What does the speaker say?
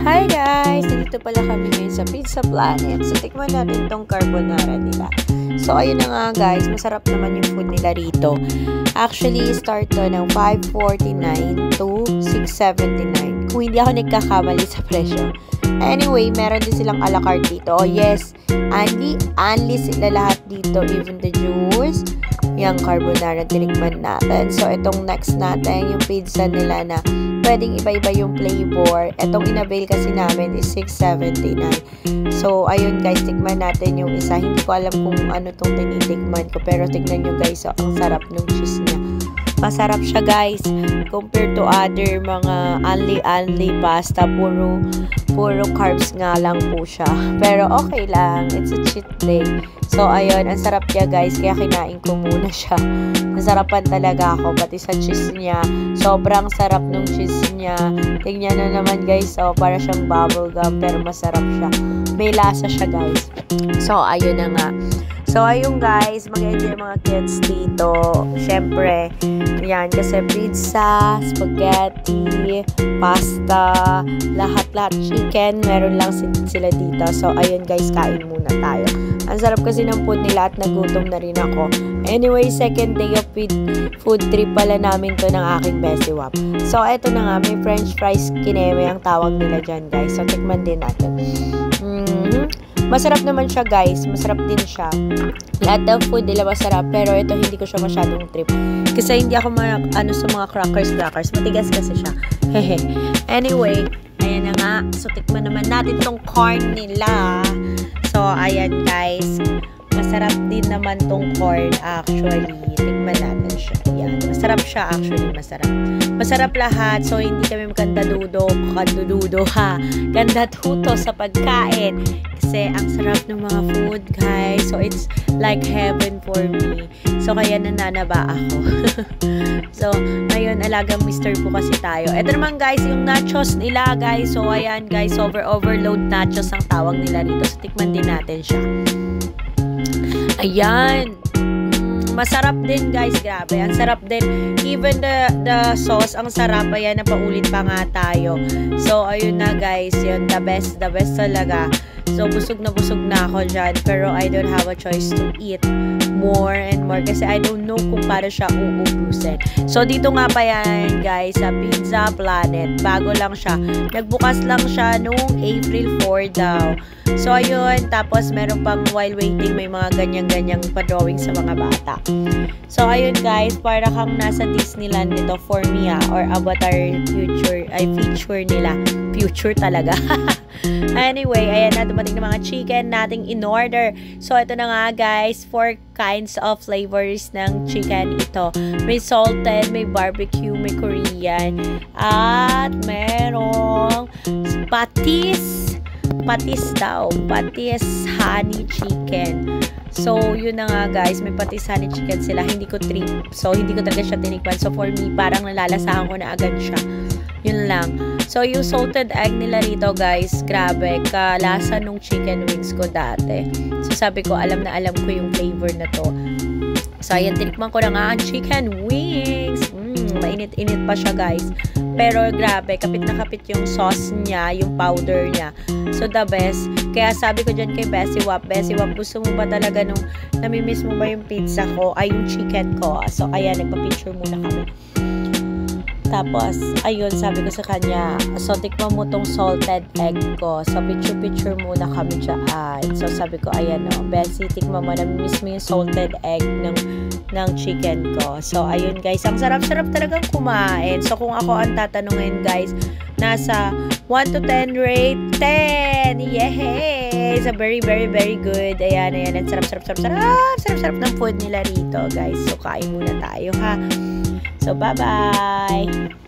Hi guys! Dito pala kami ngayon sa Pizza Planet. So, tikman natin tong carbonara nila. So, ayun na nga guys. Masarap naman yung food nila rito. Actually, start to ng 549 to 679. Kung hindi ako nagkakamali sa presyo. Anyway, meron din silang a la carte dito. Oh yes, only sila lahat dito. Even the juice. Yung carbonara tinikman natin. So, itong next natin, yung pizza nila na pwedeng iba-iba yung flavor. Itong inavail kasi namin is 679. So, ayun guys, tikman natin yung isa. Hindi ko alam kung ano tong tinitikman ko. Pero tignan nyo guys, so, ang sarap ng cheese niya. Masarap siya guys. Compared to other mga only pasta. Puro carbs nga lang po siya. Pero okay lang. It's a cheat day. So, ayun. Ang sarap niya guys. Kaya kinain ko muna siya. Nasarapan talaga ako. Pati sa cheese niya. Sobrang sarap ng cheese niya. Tingnan na naman guys. So, para siyang bubble gum. Pero masarap siya. May lasa siya guys. So, ayun na nga. So, ayun guys, mag-enjoy mga kids dito. Siyempre, yan, kasi pizza, spaghetti, pasta, lahat-lahat chicken, meron lang sila dito. So, ayun guys, kain muna tayo. Ang sarap kasi ng food nila at nagutom na rin ako. Anyway, second day of food trip pala namin to ng aking bestiwap. So, eto na nga, may french fries kineme ang tawag nila dyan guys. So, tikman din natin. Masarap naman siya guys. Masarap din siya. Lahat ng food nila masarap. Pero ito hindi ko siya masyadong trip. Kasi hindi ako sa mga crackers. Matigas kasi siya. Hehe. Anyway, ayan na nga. So, tikman naman natin tong corn nila. So, ayan guys. Masarap din naman tong corn actually. Tikman natin siya. Ayan. Masarap siya actually. Masarap lahat. So, hindi kami kandadudo ha. Ganda tuto sa pagkain. Kasi ang sarap ng mga food guys. So, it's like heaven for me. So, kaya nananaba ako. So, ngayon, alagang mister po kasi tayo. Ito naman guys, yung nachos nila guys. So, ayan guys, overload nachos ang tawag nila rito. So, tikman din natin siya. Ayan. Masarap din guys, grabe. Ang sarap din. Even the sauce, ang sarap. Ayan, napaulit pa nga tayo. So, ayun na guys. Yun, the best talaga. So, busog na ako dyan. Pero I don't have a choice to eat more and more. Kasi I don't know kung paano siya uubusin. So, dito nga pa yan, guys, sa Pizza Planet. Bago lang siya. Nagbukas lang siya noong April 4 daw. So, ayun. Tapos, meron pang while waiting, may mga ganyang-ganyang pa-drawing sa mga bata. So, ayun, guys. Para kang nasa Disneyland nito for me, or Avatar feature nila. Future talaga. Anyway, ayan na, dumating na mga chicken nating in-order. So, ito na nga guys, 4 kinds of flavors ng chicken ito. May salted, may barbecue, may Korean, at merong patis honey chicken. So, yun na nga guys, may patis honey chicken sila. Hindi ko trip. So, hindi ko talaga siya tinikman. So, for me, parang nalalasahan ko na agad siya. Yun lang. So, yung salted egg nila rito, guys, grabe, kalasa nung chicken wings ko dati. So, sabi ko, alam ko yung flavor na to. So, ayan, tinikman ko na nga ang chicken wings. Mainit-init pa siya, guys. Pero, grabe, kapit na kapit yung sauce niya, yung powder niya. So, the best. Kaya sabi ko dyan kay Bessie Wap, gusto mo ba talaga nung namimiss mo ba yung pizza ko? Ay, yung chicken ko. So, ayan, nagpa-picture muna kami. Tapos, ayun, sabi ko sa kanya, so, tikman mo tong salted egg ko. So, picture muna kami dyan. So, sabi ko, ayan o, Bessie, tikman mo, namimiss mo yung salted egg ng chicken ko. So, ayun guys, ang sarap-sarap talagang kumain. So, kung ako ang tatanungin guys, nasa 1 to 10 rate, 10! Yay! So, very, very, very good. Ayan, ang sarap-sarap ng food nila rito guys. So, kain muna tayo ha. So, bye-bye!